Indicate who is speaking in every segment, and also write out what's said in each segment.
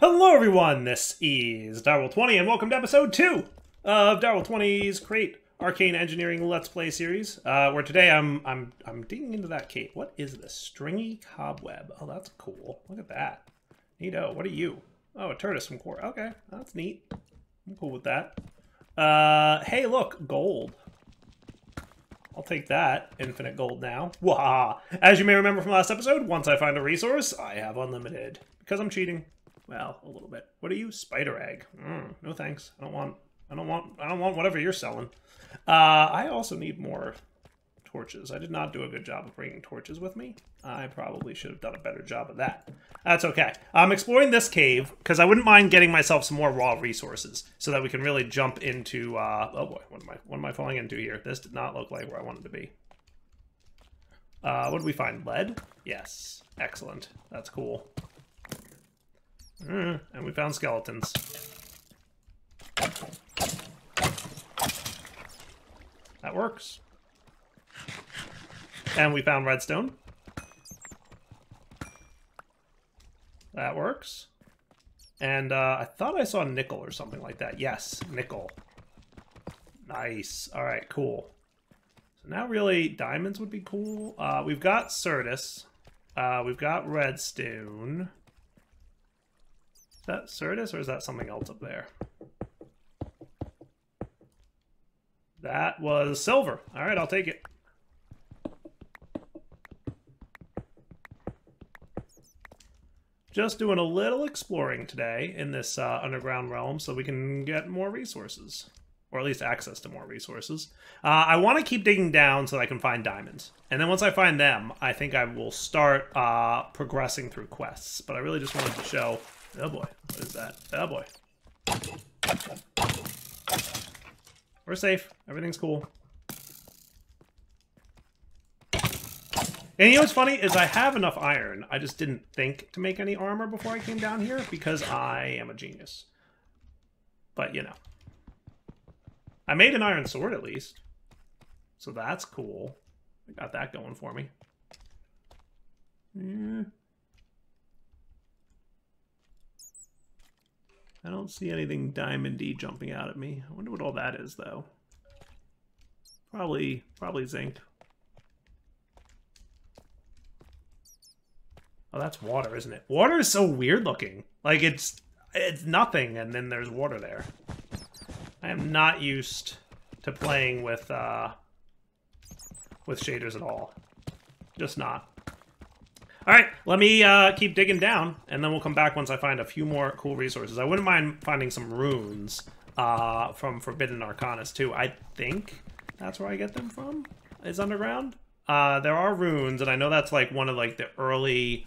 Speaker 1: Hello everyone, this is Darwell20 and welcome to episode 2 of Darwell20's Create Arcane Engineering Let's Play series. Where today I'm digging into that cave. What is this? Stringy cobweb. Oh, that's cool. Look at that. Neato. What are you? Oh, a tortoise from core. Okay, that's neat. I'm cool with that. Hey, look, gold. I'll take that. Infinite gold now. Wah! As you may remember from last episode, once I find a resource, I have unlimited. Because I'm cheating. Well, a little bit. What are you? Spider egg. No thanks. I don't want whatever you're selling. I also need more torches. I did not do a good job of bringing torches with me. I probably should have done a better job of that. That's okay. I'm exploring this cave because I wouldn't mind getting myself some more raw resources so that we can really jump into, oh boy, what am I falling into here? This did not look like where I wanted to be. What did we find? Lead? Yes. Excellent. That's cool. And we found skeletons. That works. And we found redstone. That works. And I thought I saw nickel or something like that. Yes, nickel. Nice. All right, cool. So now really diamonds would be cool. We've got Certus. We've got redstone. Is that Certus or is that something else up there? That was silver. All right, I'll take it. Just doing a little exploring today in this underground realm so we can get more resources. Or at least access to more resources. I want to keep digging down so that I can find diamonds. And then once I find them, I think I will start progressing through quests. But I really just wanted to show... Oh boy, what is that? Oh boy. We're safe. Everything's cool. And you know what's funny is I have enough iron. I just didn't think to make any armor before I came down here because I am a genius. But, you know. I made an iron sword at least. So that's cool. I got that going for me. Yeah. I don't see anything diamondy jumping out at me. I wonder what all that is, though. Probably zinc. Oh, that's water, isn't it? Water is so weird looking. Like, it's nothing, and then there's water there. I am not used to playing with shaders at all. Just not. All right, let me keep digging down, and then we'll come back once I find a few more cool resources. I wouldn't mind finding some runes from Forbidden Arcanas, too. I think that's where I get them from, is underground. There are runes, and I know that's like one of like the early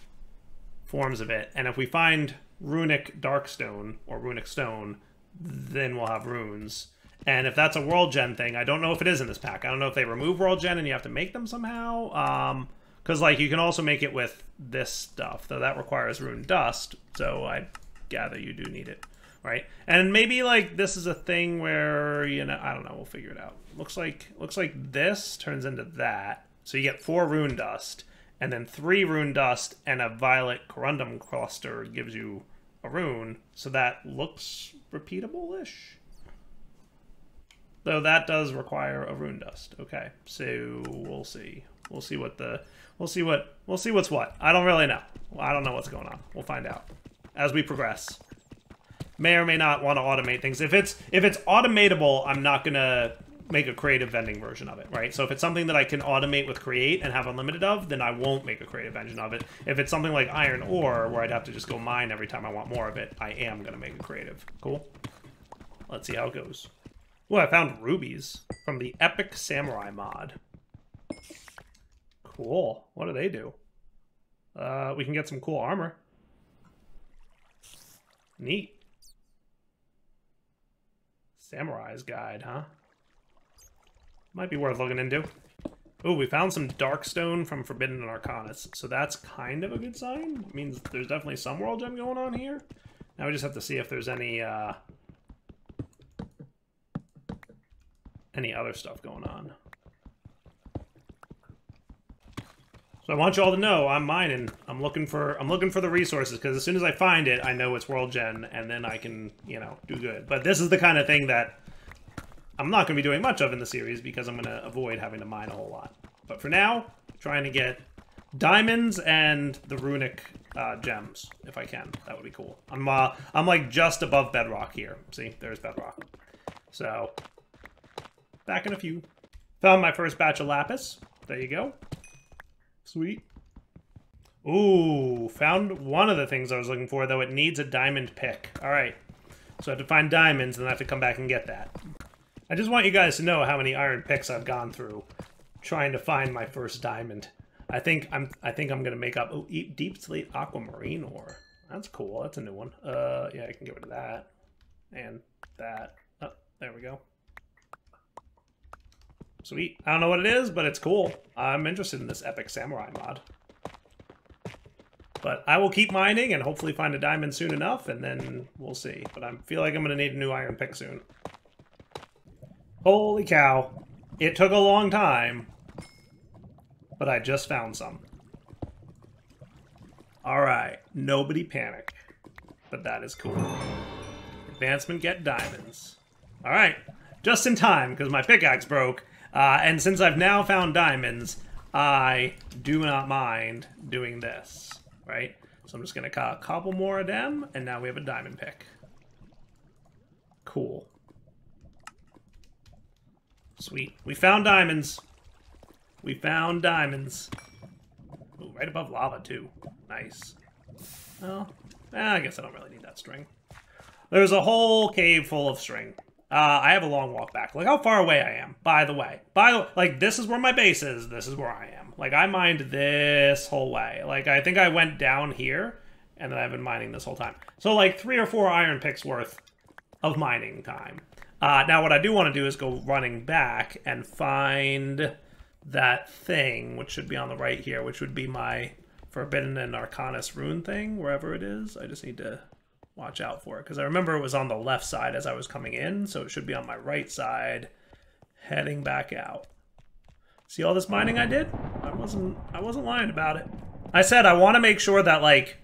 Speaker 1: forms of it. And if we find runic darkstone, or runic stone, then we'll have runes. And if that's a world gen thing, I don't know if it is in this pack. I don't know if they remove world gen and you have to make them somehow. Because, like, you can also make it with this stuff, though that requires rune dust, so I gather you do need it, right? And maybe, like, this is a thing where, you know, I don't know, we'll figure it out. Looks like this turns into that. So you get 4 rune dust, and then 3 rune dust, and a violet corundum cluster gives you a rune, so that looks repeatable-ish. Though that does require a rune dust. Okay, so we'll see. We'll see what's what. I don't really know. I don't know what's going on. We'll find out as we progress. May or may not want to automate things. If it's automatable, I'm not gonna make a creative vending version of it, right? So if it's something that I can automate with create and have unlimited of, then I won't make a creative engine of it. If it's something like iron ore, where I'd have to just go mine every time I want more of it, I am gonna make a creative. Cool. Let's see how it goes. Oh, I found rubies from the Epic Samurai mod. Cool. What do they do? We can get some cool armor. Neat. Samurai's Guide, huh? Might be worth looking into. Ooh, we found some Darkstone from Forbidden Arcanas, so that's kind of a good sign. It means there's definitely some world gem going on here. Now we just have to see if there's any other stuff going on. So So I want you all to know I'm mining. I'm looking for the resources, because as soon as I find it, I know it's world gen, and then I can, you know, do good. But this is the kind of thing that I'm not going to be doing much of in the series, because I'm going to avoid having to mine a whole lot. But for now, trying to get diamonds and the runic gems, if I can. That would be cool. I'm like just above bedrock here. See, there's bedrock. So, back in a few. Found my first batch of lapis. There you go. Sweet. Ooh, found one of the things I was looking for, though it needs a diamond pick. Alright. So I have to find diamonds, and I have to come back and get that. I just want you guys to know how many iron picks I've gone through trying to find my first diamond. I think I'm gonna make up deep slate aquamarine ore. That's cool. That's a new one. Yeah, I can get rid of that. And that. Oh, there we go. Sweet. I don't know what it is, but it's cool. I'm interested in this epic samurai mod. But I will keep mining and hopefully find a diamond soon enough, and then we'll see. But I feel like I'm going to need a new iron pick soon. Holy cow. It took a long time, but I just found some. Alright, nobody panic. But that is cool. Advancement, get diamonds. Alright, just in time, because my pickaxe broke. And since I've now found diamonds, I do not mind doing this, right? So I'm just going to cut a couple more of them, and now we have a diamond pick. Cool. Sweet. We found diamonds. We found diamonds. Ooh, right above lava, too. Nice. Well, I guess I don't really need that string. There's a whole cave full of string. I have a long walk back. Look how far away I am, by the way. Like, this is where my base is. This is where I am. Like, I mined this whole way. Like, I think I went down here, and then I've been mining this whole time. So, like, 3 or 4 iron picks worth of mining time. Now, what I do want to do is go running back and find that thing, which should be on the right here, which would be my Forbidden and Arcanus rune thing, wherever it is. I just need to watch out for it, because I remember it was on the left side as I was coming in, so it should be on my right side, heading back out. See all this mining I did? I wasn't lying about it. I said I want to make sure that, like,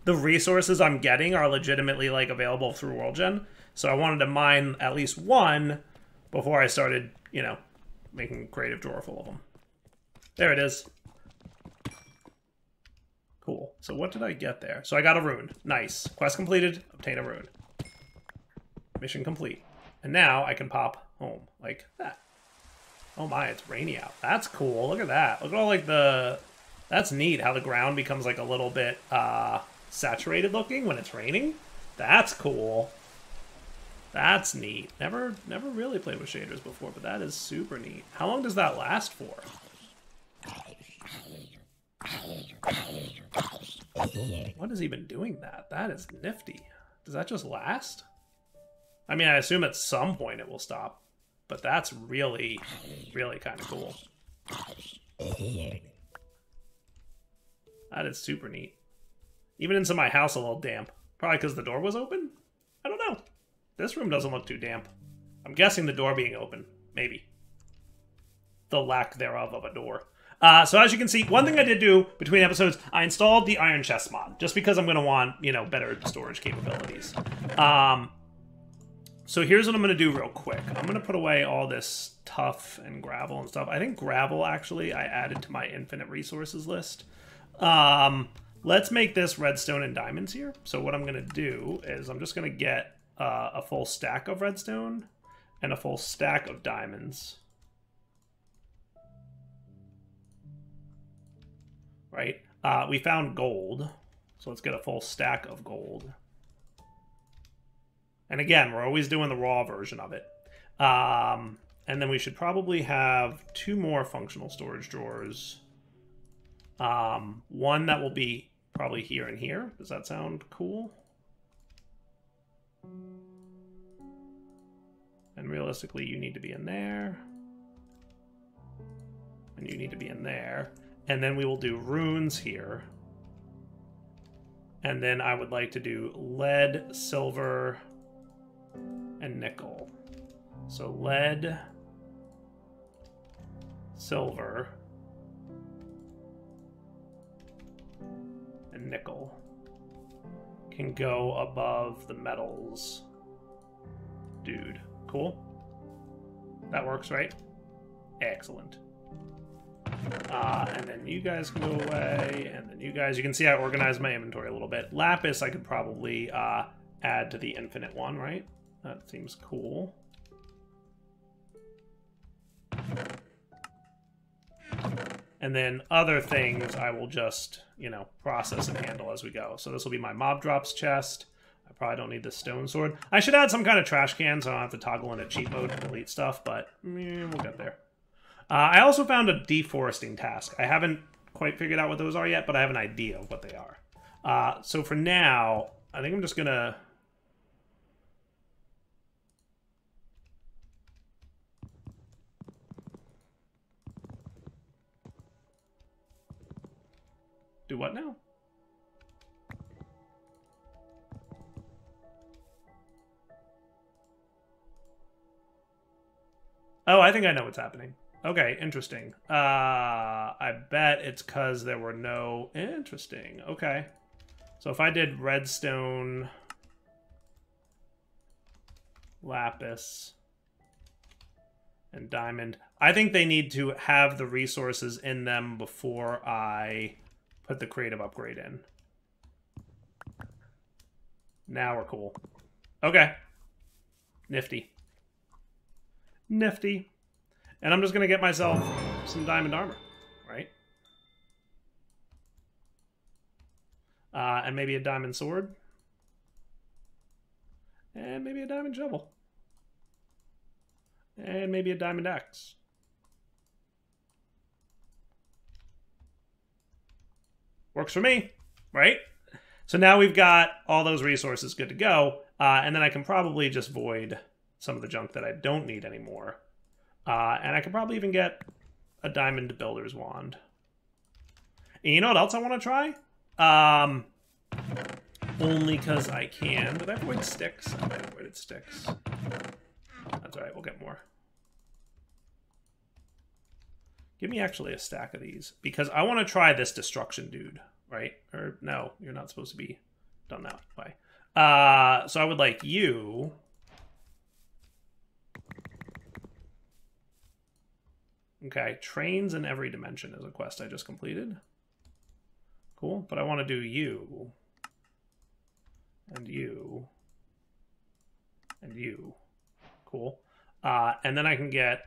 Speaker 1: the resources I'm getting are legitimately, like, available through World Gen, so I wanted to mine at least one before I started, you know, making a creative drawer full of them. There it is. Cool. So what did I get there? So I got a rune. Nice. Quest completed. Obtain a rune. Mission complete. And now I can pop home like that. Oh my, it's rainy out. That's cool. Look at that. Look at all like the... That's neat how the ground becomes like a little bit saturated looking when it's raining. That's cool. That's neat. Never really played with shaders before, but that is super neat. How long does that last for? What is even doing that? That is nifty. Does that just last? I mean, I assume at some point it will stop, but that's really, really kind of cool. That is super neat. Even into my house a little damp. Probably because the door was open? I don't know. This room doesn't look too damp. I'm guessing the door being open. Maybe. The lack thereof of a door. So as you can see, one thing I did do between episodes, I installed the Iron Chest mod, just because I'm going to want, you know, better storage capabilities. So here's what I'm going to do real quick. I'm going to put away all this tuff and gravel and stuff. I think gravel, actually, I added to my infinite resources list. Let's make this redstone and diamonds here. So what I'm going to do is I'm just going to get a full stack of redstone and a full stack of diamonds. Right? We found gold, so let's get a full stack of gold. And again, we're always doing the raw version of it. And then we should probably have 2 more functional storage drawers. One that will be probably here and here. Does that sound cool? And realistically, you need to be in there. And you need to be in there. And then we will do runes here. And then I would like to do lead, silver, and nickel. So lead, silver, and nickel can go above the metals. Dude, cool. That works, right? Excellent. And then you guys can go away, and then you guys, you can see I organized my inventory a little bit. Lapis I could probably add to the infinite one, right? That seems cool. And then other things I will just, you know, process and handle as we go. So this will be my mob drops chest. I probably don't need the stone sword. I should add some kind of trash can so I don't have to toggle into cheat mode to delete stuff, but we'll get there. I also found a deforesting task. I haven't quite figured out what those are yet, but I have an idea of what they are. So for now, I think I'm just gonna... Do what now? Oh, I think I know what's happening. Okay, interesting. I bet it's because there were no... Interesting, okay. So if I did redstone, lapis, and diamond, I think they need to have the resources in them before I put the creative upgrade in. Now we're cool. Okay. Nifty. Nifty. And I'm just going to get myself some diamond armor, right? And maybe a diamond sword. And maybe a diamond shovel. And maybe a diamond axe. Works for me, right? So now we've got all those resources good to go. And then I can probably just void some of the junk that I don't need anymore. And I could probably even get a diamond builder's wand. And you know what else I want to try? Only because I can. Did I avoid sticks? I might have avoided sticks. That's alright, we'll get more. Give me actually a stack of these. Because I want to try this destruction dude, right? Or no, you're not supposed to be done that way. So I would like you... Okay, trains in every dimension is a quest I just completed. Cool, but I want to do you. And you. And you. Cool. And then I can get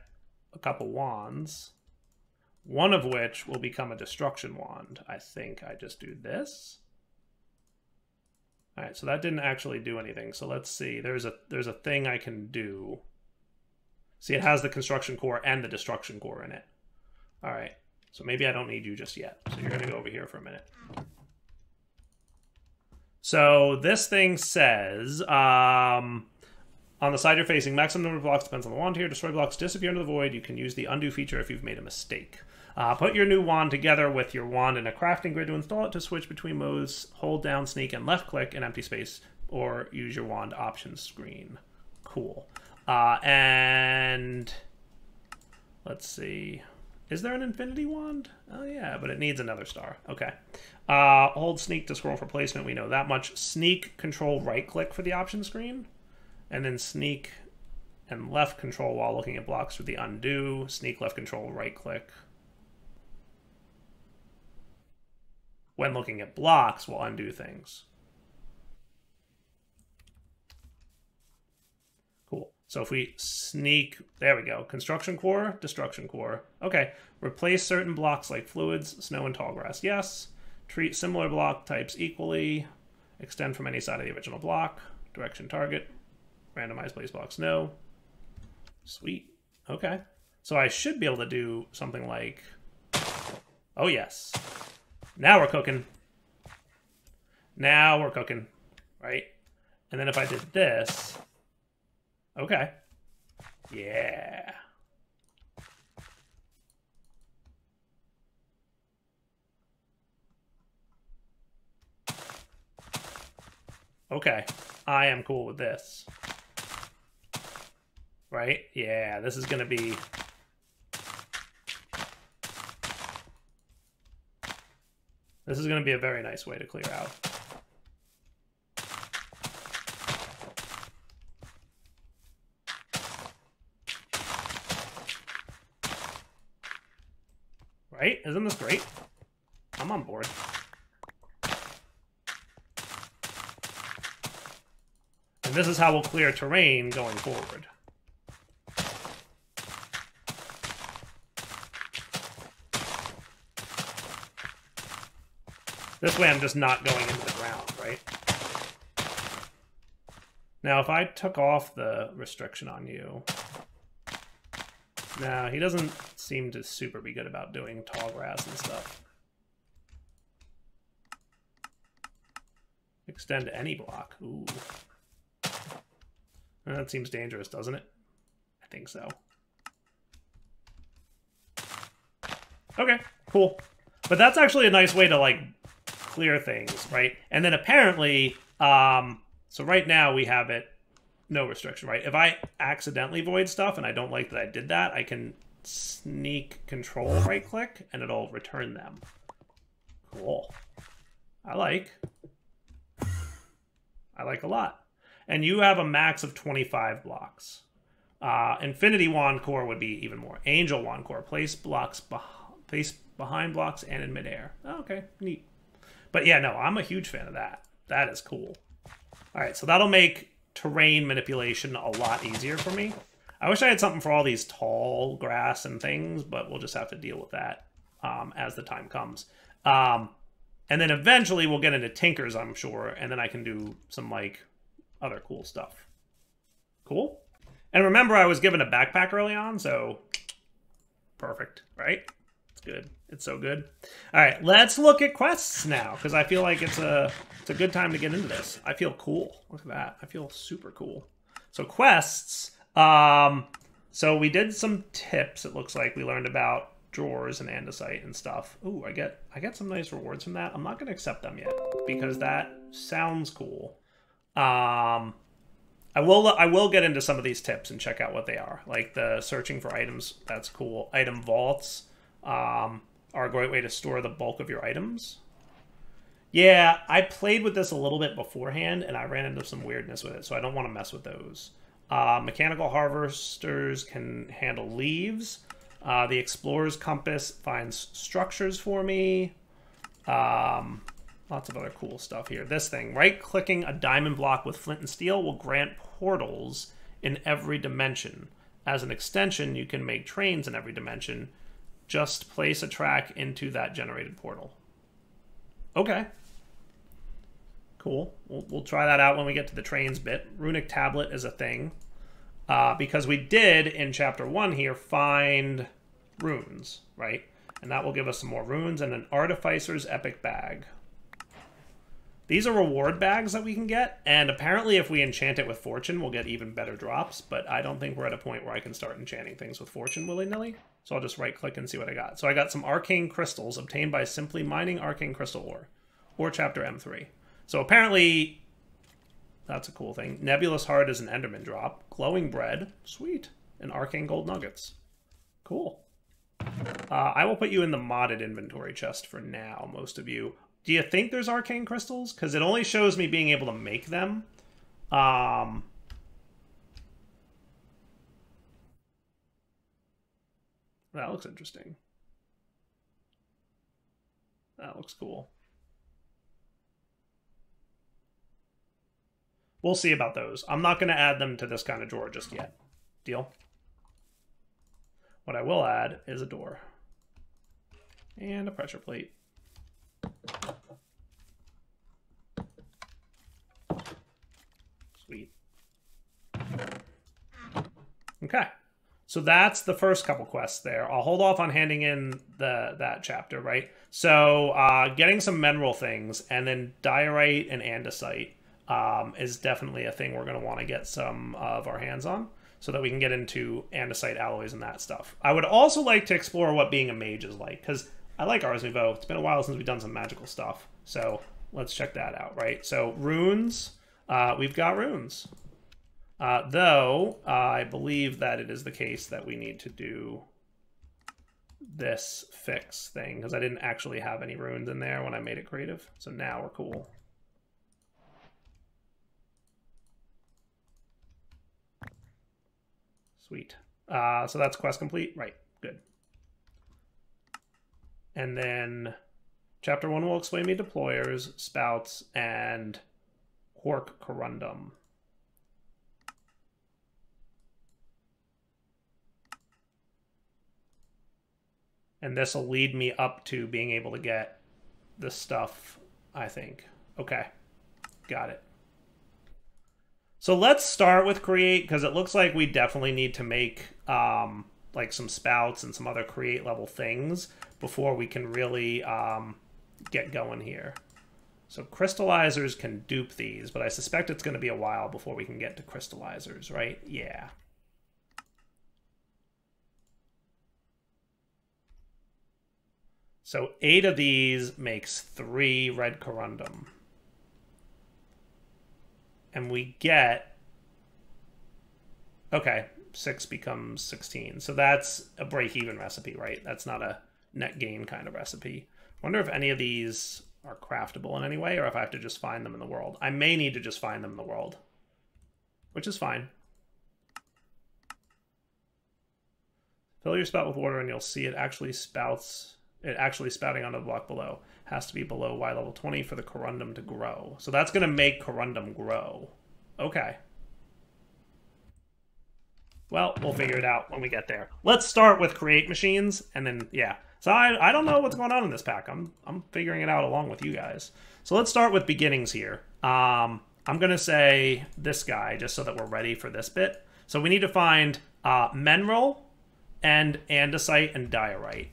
Speaker 1: a couple wands. One of which will become a destruction wand. I think I just do this. Alright, so that didn't actually do anything. So let's see. There's a thing I can do. See, it has the construction core and the destruction core in it. All right, so maybe I don't need you just yet. So you're going to go over here for a minute. So this thing says, on the side you're facing, maximum number of blocks depends on the wand here. Destroy blocks disappear into the void. You can use the undo feature if you've made a mistake. Put your new wand together with your wand in a crafting grid to install it. To switch between modes, hold down, sneak, and left click in empty space, or use your wand options screen. Cool. And let's see. Is there an infinity wand? Oh yeah, but it needs another star. Okay. Hold sneak to scroll for placement. We know that much. Sneak, control, right click for the option screen. And then sneak and left control while looking at blocks for the undo. Sneak, left control, right click when looking at blocks will undo things. Cool. So if we sneak, there we go. Construction core, destruction core. Okay. Replace certain blocks like fluids, snow, and tall grass. Yes. Treat similar block types equally. Extend from any side of the original block. Direction target. Randomize place blocks. No. Sweet. Okay. So I should be able to do something like... Oh, yes. Now we're cooking. Now we're cooking. Right? And then if I did this... Okay. Yeah. Okay. I am cool with this. Right? Yeah, this is going to be... This is going to be a very nice way to clear out. Right? Isn't this great? I'm on board. And this is how we'll clear terrain going forward. This way I'm just not going into the ground, right? Now, if I took off the restriction on you... No, he doesn't seem to super be good about doing tall grass and stuff. Extend any block. Ooh. That seems dangerous, doesn't it? I think so. Okay, cool. But that's actually a nice way to, like, clear things, right? And then apparently, so right now we have it, no restriction, right? If I accidentally void stuff and I don't like that I did that, I can sneak control right click and it'll return them. Cool. I like a lot. And you have a max of 25 blocks. Infinity Wand Core would be even more. Angel Wand Core, place behind blocks and in midair. Oh, okay, neat. But yeah, no, I'm a huge fan of that. That is cool. All right, so that'll make terrain manipulation a lot easier for me. I wish I had something for all these tall grass and things, but we'll just have to deal with that as the time comes. And then eventually we'll get into Tinkers, I'm sure, and then I can do some, like, other cool stuff. Cool? And remember, I was given a backpack early on, so perfect, right? It's good. It's so good. All right, let's look at quests now, because I feel like it's a good time to get into this. I feel cool. Look at that. I feel super cool. So quests. So we did some tips. It looks like we learned about drawers and andesite and stuff. Ooh, I get some nice rewards from that. I'm not going to accept them yet because that sounds cool. I will get into some of these tips and check out what they are. Like the searching for items. That's cool. Item vaults are a great way to store the bulk of your items. Yeah, I played with this a little bit beforehand, and I ran into some weirdness with it, so I don't want to mess with those. Mechanical harvesters can handle leaves. The Explorer's Compass finds structures for me. Lots of other cool stuff here. This thing, right-clicking a diamond block with flint and steel will grant portals in every dimension. As an extension, you can make trains in every dimension. Just place a track into that generated portal. Okay. Cool. We'll try that out when we get to the trains bit. Runic Tablet is a thing. Because we did, in Chapter 1 here, find runes, right? And that will give us some more runes and an Artificer's Epic Bag. These are reward bags that we can get, and apparently if we enchant it with Fortune, we'll get even better drops, but I don't think we're at a point where I can start enchanting things with Fortune willy-nilly. So I'll just right-click and see what I got. So I got some Arcane Crystals obtained by simply mining Arcane Crystal ore, or Chapter M3. So apparently, that's a cool thing. Nebulous Heart is an Enderman drop. Glowing Bread, sweet. And Arcane Gold Nuggets. Cool. I will put you in the modded inventory chest for now, most of you. Do you think there's Arcane Crystals? Because it only shows me being able to make them. That looks interesting. That looks cool. We'll see about those. I'm not going to add them to this kind of drawer just yet. Deal? What I will add is a door. And a pressure plate. Sweet. Okay. So that's the first couple quests there. I'll hold off on handing in that chapter, right? So getting some mineral things and then diorite and andesite is definitely a thing we're going to want to get some of our hands on so that we can get into andesite alloys and that stuff. I would also like to explore what being a mage is like, because I like Ars Nouveau. It's been a while since we've done some magical stuff. So let's check that out, right? So runes, we've got runes. Though, I believe that it is the case that we need to do this fix thing because I didn't actually have any runes in there when I made it creative. So now we're cool. Sweet. So that's quest complete. Right. Good. And then chapter 1 will explain me deployers, spouts, and Hork Corundum. And this will lead me up to being able to get this stuff, I think. Okay, got it. So let's start with create, because it looks like we definitely need to make like some spouts and some other create level things before we can really get going here. So crystallizers can dupe these, but I suspect it's going to be a while before we can get to crystallizers, right? Yeah. So 8 of these makes 3 red corundum. And we get... Okay, 6 becomes 16. So that's a break-even recipe, right? That's not a net gain kind of recipe. Wonder if any of these are craftable in any way, or if I have to just find them in the world. I may need to just find them in the world, which is fine. Fill your spout with water and you'll see it actually spouts... It actually spouting onto the block below. Has to be below Y level 20 for the corundum to grow. So that's going to make corundum grow. Okay. Well, we'll figure it out when we get there. Let's start with create machines, and then, yeah. So I don't know what's going on in this pack. I'm figuring it out along with you guys. So let's start with beginnings here. I'm going to say this guy, just so that we're ready for this bit. So we need to find mineral and andesite and diorite.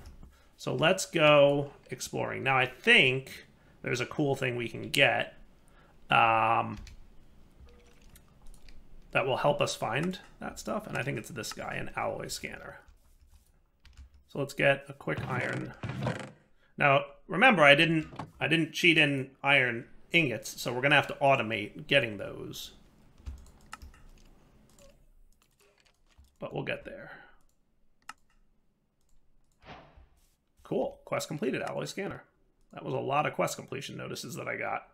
Speaker 1: So let's go exploring. Now I think there's a cool thing we can get that will help us find that stuff. And I think it's this guy, an alloy scanner. So let's get a quick iron. Now remember, I didn't cheat in iron ingots, so we're gonna have to automate getting those. But we'll get there. Cool. Quest completed, alloy scanner. That was a lot of quest completion notices that I got.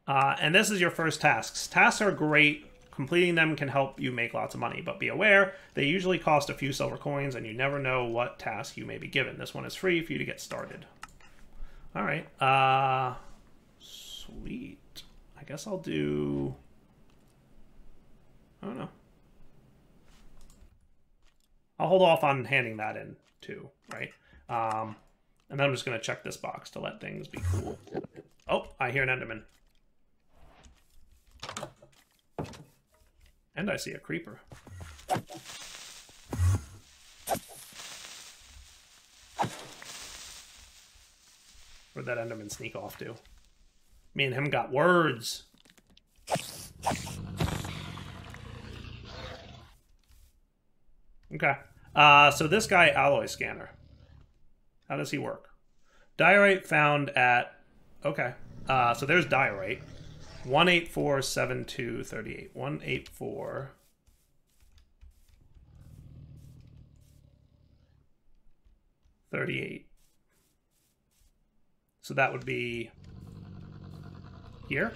Speaker 1: And this is your first tasks. Tasks are great. Completing them can help you make lots of money, but be aware, they usually cost a few silver coins, and you never know what task you may be given. This one is free for you to get started. All right. Sweet. I guess I'll do... I don't know. I'll hold off on handing that in, too, right? And then I'm just going to check this box to let things be cool. Oh, I hear an Enderman. And I see a creeper. Where'd that Enderman sneak off to? Me and him got words. Okay. So this guy, alloy scanner. How does he work? Diorite found at... Okay. So there's diorite. 1847238. 184. So that would be here.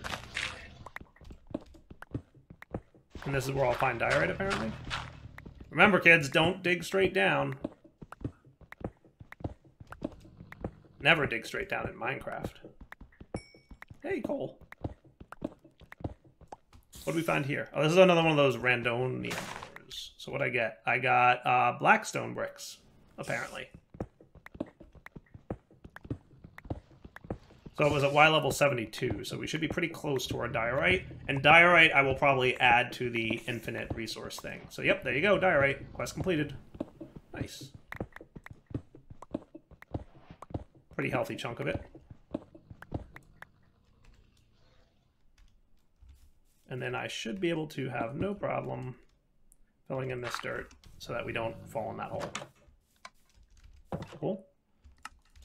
Speaker 1: And this is where I'll find diorite, apparently. Remember, kids, don't dig straight down. Never dig straight down in Minecraft. Hey, coal. What do we find here? Oh, this is another one of those randonium ores. So what I get? I got blackstone bricks, apparently. So it was at Y level 72, so we should be pretty close to our diorite. And diorite I will probably add to the infinite resource thing. So yep, there you go, diorite. Quest completed. Nice. Pretty healthy chunk of it. And then I should be able to have no problem filling in this dirt so that we don't fall in that hole. Cool.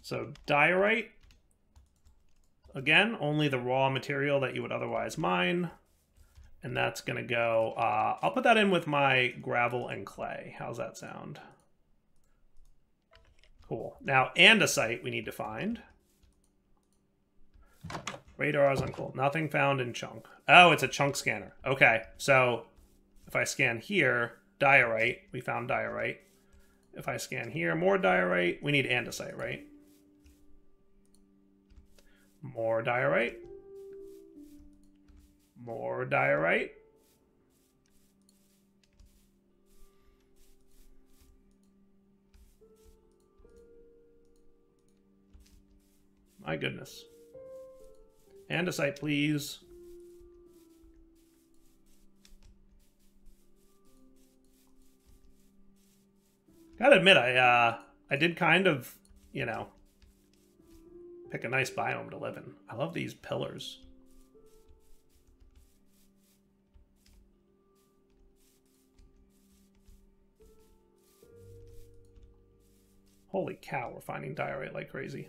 Speaker 1: So diorite. Again, only the raw material that you would otherwise mine. And that's going to go... I'll put that in with my gravel and clay. How's that sound? Cool. Now, andesite we need to find. Radar is uncool. Nothing found in chunk. Oh, it's a chunk scanner. Okay, so if I scan here, diorite, we found diorite. If I scan here, more diorite, we need andesite, right? More diorite. More diorite. My goodness. Andesite, please. Gotta admit, I did kind of, you know, pick a nice biome to live in. I love these pillars. Holy cow, we're finding diorite like crazy.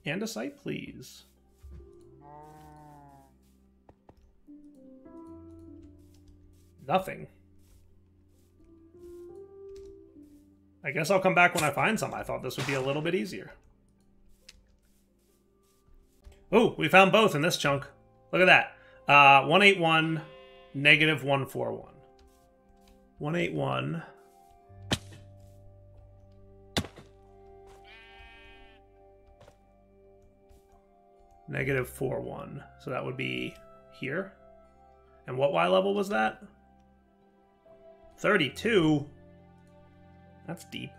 Speaker 1: Andesite, please. Nothing. I guess I'll come back when I find some. I thought this would be a little bit easier. Oh, we found both in this chunk. Look at that. 181, negative 141. 181. Negative 41. So that would be here. And what Y level was that? 32? That's deep.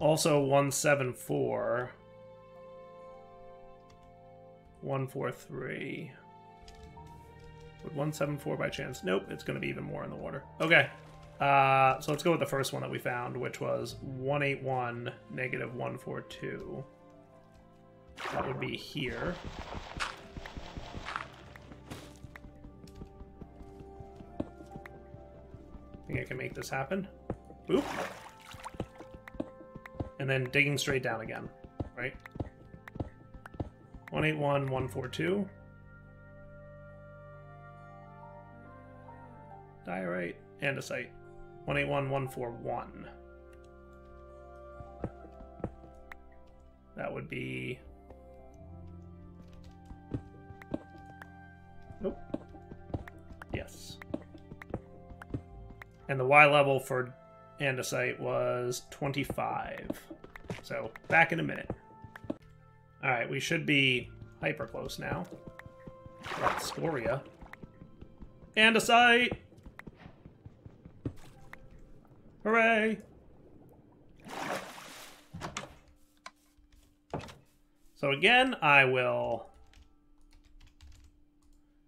Speaker 1: Also 174. 143. Would 174 by chance? Nope, it's going to be even more in the water. Okay. So let's go with the first one that we found, which was 181, negative 142. That would be here. I think I can make this happen. Boop. And then digging straight down again, right? 181, 142. Diorite, andesite. 181, 141. That would be... Nope. Yes. And the Y level for andesite was 25. So, back in a minute. Alright, we should be hyper close now. That's scoria. Andesite! Hooray! So again, I will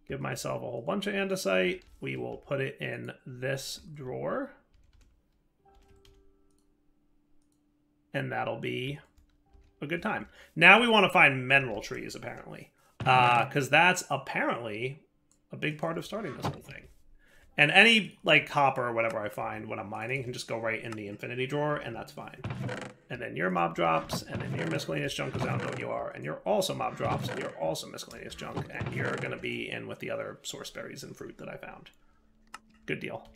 Speaker 1: give myself a whole bunch of andesite. We will put it in this drawer. And that'll be a good time. Now we want to find mineral trees, apparently. Because that's apparently a big part of starting this whole thing. And any, like, copper or whatever I find when I'm mining can just go right in the infinity drawer, and that's fine. And then your mob drops, and then your miscellaneous junk, because I don't know what you are, and your also mob drops, and you're also miscellaneous junk, and you're going to be in with the other source berries and fruit that I found. Good deal.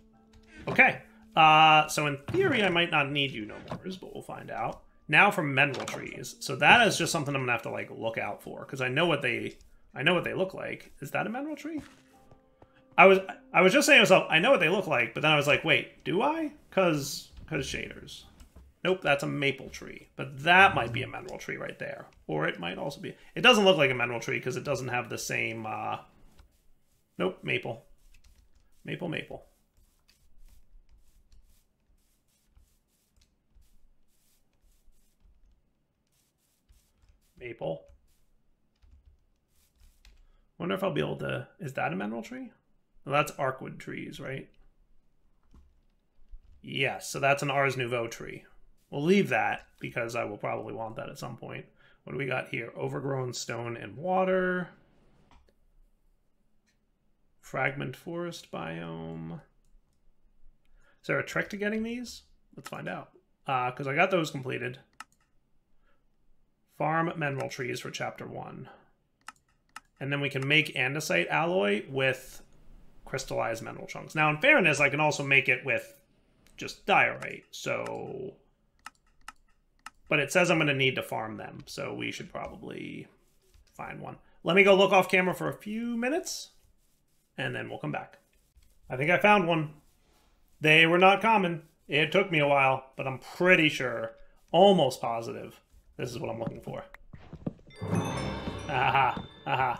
Speaker 1: Okay. So in theory, I might not need you no more, but we'll find out. Now for mineral trees. So that is just something I'm going to have to, like, look out for, because I know what they look like. Is that a mineral tree? I was just saying to myself, I know what they look like, but then I was like, wait, do I? Cause shaders. Nope, that's a maple tree. But that might be a mineral tree right there. Or it might also be... It doesn't look like a mineral tree because it doesn't have the same... Nope, maple. Maple, maple. Maple. Wonder if I'll be able to... Is that a mineral tree? Well, that's Arcwood trees, right? Yes, so that's an Ars Nouveau tree. We'll leave that, because I will probably want that at some point. What do we got here? Overgrown stone and water. Fragment forest biome. Is there a trick to getting these? Let's find out. Because I got those completed. Farm mineral trees for chapter 1. And then we can make andesite alloy with crystallized mineral chunks. Now, in fairness, I can also make it with just diorite, so... But it says I'm going to need to farm them, so we should probably find one. Let me go look off camera for a few minutes, and then we'll come back. I think I found one. They were not common. It took me a while, but I'm pretty sure, almost positive, this is what I'm looking for. Aha, aha,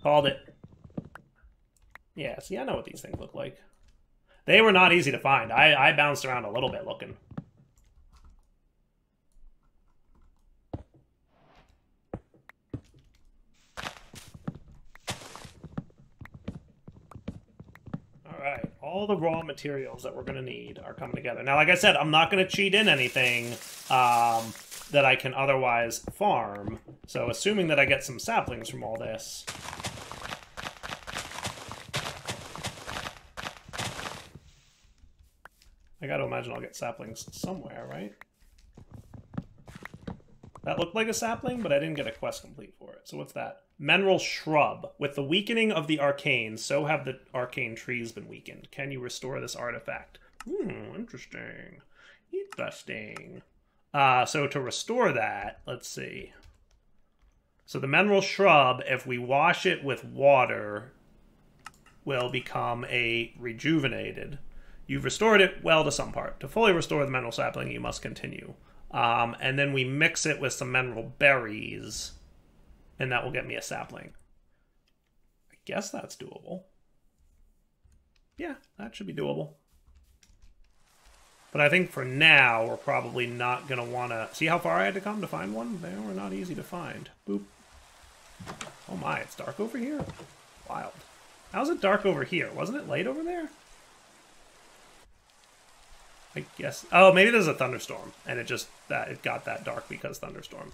Speaker 1: called it. Yeah, see, I know what these things look like. They were not easy to find. I bounced around a little bit looking. Alright, all the raw materials that we're going to need are coming together. Now, like I said, I'm not going to cheat in anything that I can otherwise farm. So, assuming that I get some saplings from all this... I gotta imagine I'll get saplings somewhere, right? That looked like a sapling, but I didn't get a quest complete for it. So what's that? Mineral shrub. With the weakening of the arcane, so have the arcane trees been weakened. Can you restore this artifact? Interesting. Interesting. So to restore that, let's see. So the mineral shrub, if we wash it with water, will become a rejuvenated. You've restored it well to some part. To fully restore the mineral sapling, you must continue. And then we mix it with some mineral berries, and that will get me a sapling. I guess that's doable. Yeah, that should be doable. But I think for now, we're probably not going to want to... See how far I had to come to find one? They were not easy to find. Boop. Oh my, it's dark over here? Wild. How's it dark over here? Wasn't it light over there? I guess. Oh, maybe there's a thunderstorm, and it got that dark because thunderstorm.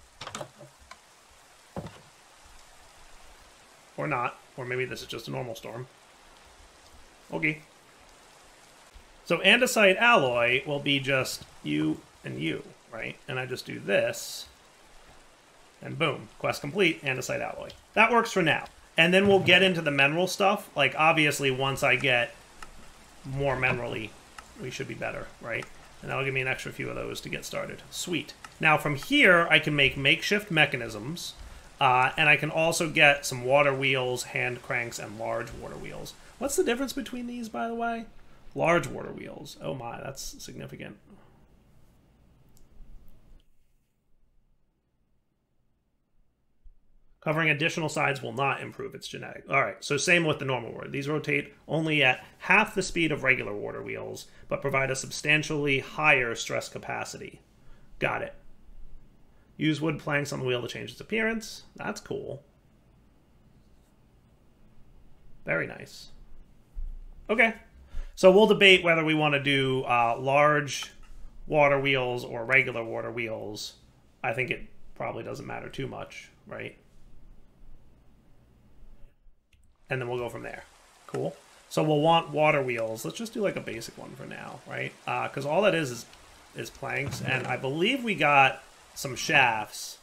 Speaker 1: Or not. Or maybe this is just a normal storm. Okay. So andesite alloy will be just you and you, right? And I just do this, and boom, quest complete, andesite alloy. That works for now. And then we'll get into the mineral stuff. Like, obviously, once I get more minerally, we should be better, right? And that'll give me an extra few of those to get started. Sweet. Now from here, I can make makeshift mechanisms, and I can also get some water wheels, hand cranks, and large water wheels. What's the difference between these, by the way? Large water wheels. Oh my, that's significant. Covering additional sides will not improve its genetic. All right, so same with the normal water. These rotate only at half the speed of regular water wheels, but provide a substantially higher stress capacity. Got it. Use wood planks on the wheel to change its appearance. That's cool. Very nice. Okay, so we'll debate whether we want to do large water wheels or regular water wheels. I think it probably doesn't matter too much, right? And then we'll go from there. Cool. So we'll want water wheels. Let's just do like a basic one for now, right? Because all that is planks. And I believe we got some shafts.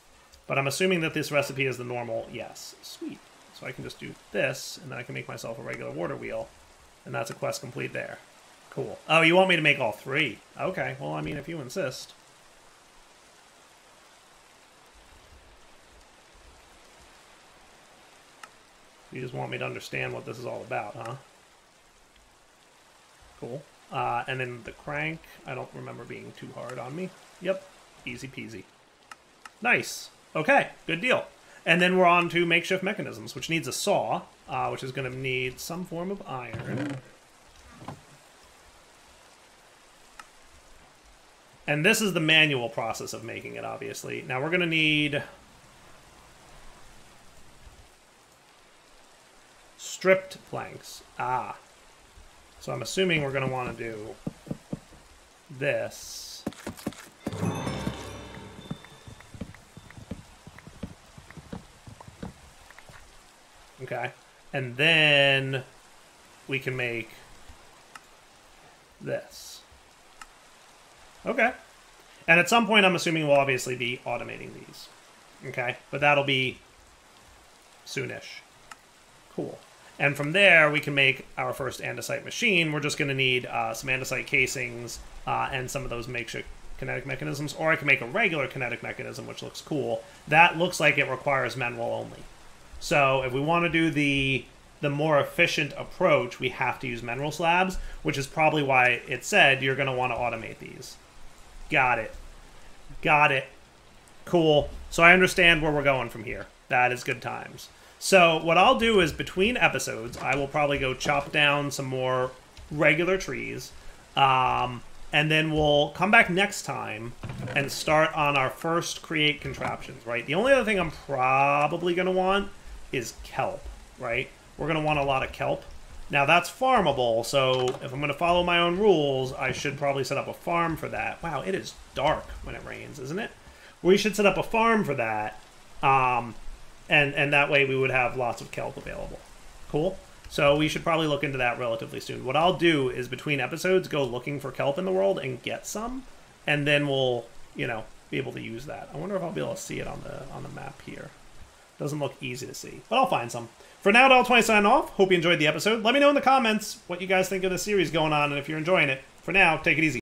Speaker 1: But I'm assuming that this recipe is the normal. Yes. Sweet. So I can just do this, and then I can make myself a regular water wheel. And that's a quest complete there. Cool. Oh, you want me to make all three? Okay. Well, I mean, if you insist. You just want me to understand what this is all about, huh? Cool. And then the crank, I don't remember being too hard on me. Yep, easy peasy. Nice. Okay, good deal. And then we're on to makeshift mechanisms, which needs a saw, which is going to need some form of iron. And this is the manual process of making it, obviously. Now we're going to need... stripped planks. Ah. So I'm assuming we're going to want to do this. Okay. And then we can make this. Okay. And at some point, I'm assuming we'll obviously be automating these. Okay. But that'll be soonish. Cool. And from there, we can make our first andesite machine. We're just going to need some andesite casings and some of those makeshift kinetic mechanisms. Or I can make a regular kinetic mechanism, which looks cool. That looks like it requires mineral only. So if we want to do the more efficient approach, we have to use mineral slabs, which is probably why it said you're going to want to automate these. Got it. Got it. Cool. So I understand where we're going from here. That is good times. So what I'll do is between episodes, I will probably go chop down some more regular trees. And then we'll come back next time and start on our first create contraptions, right? The only other thing I'm probably going to want is kelp, right? We're going to want a lot of kelp. Now that's farmable, so if I'm going to follow my own rules, I should probably set up a farm for that. Wow, it is dark when it rains, isn't it? We should set up a farm for that, and that way we would have lots of kelp available. Cool? So we should probably look into that relatively soon. What I'll do is between episodes go looking for kelp in the world and get some, and then we'll, you know, be able to use that. I wonder if I'll be able to see it on the map here. Doesn't look easy to see, but I'll find some. For now, L20 sign off. Hope you enjoyed the episode. Let me know in the comments what you guys think of the series going on and if you're enjoying it. For now, take it easy.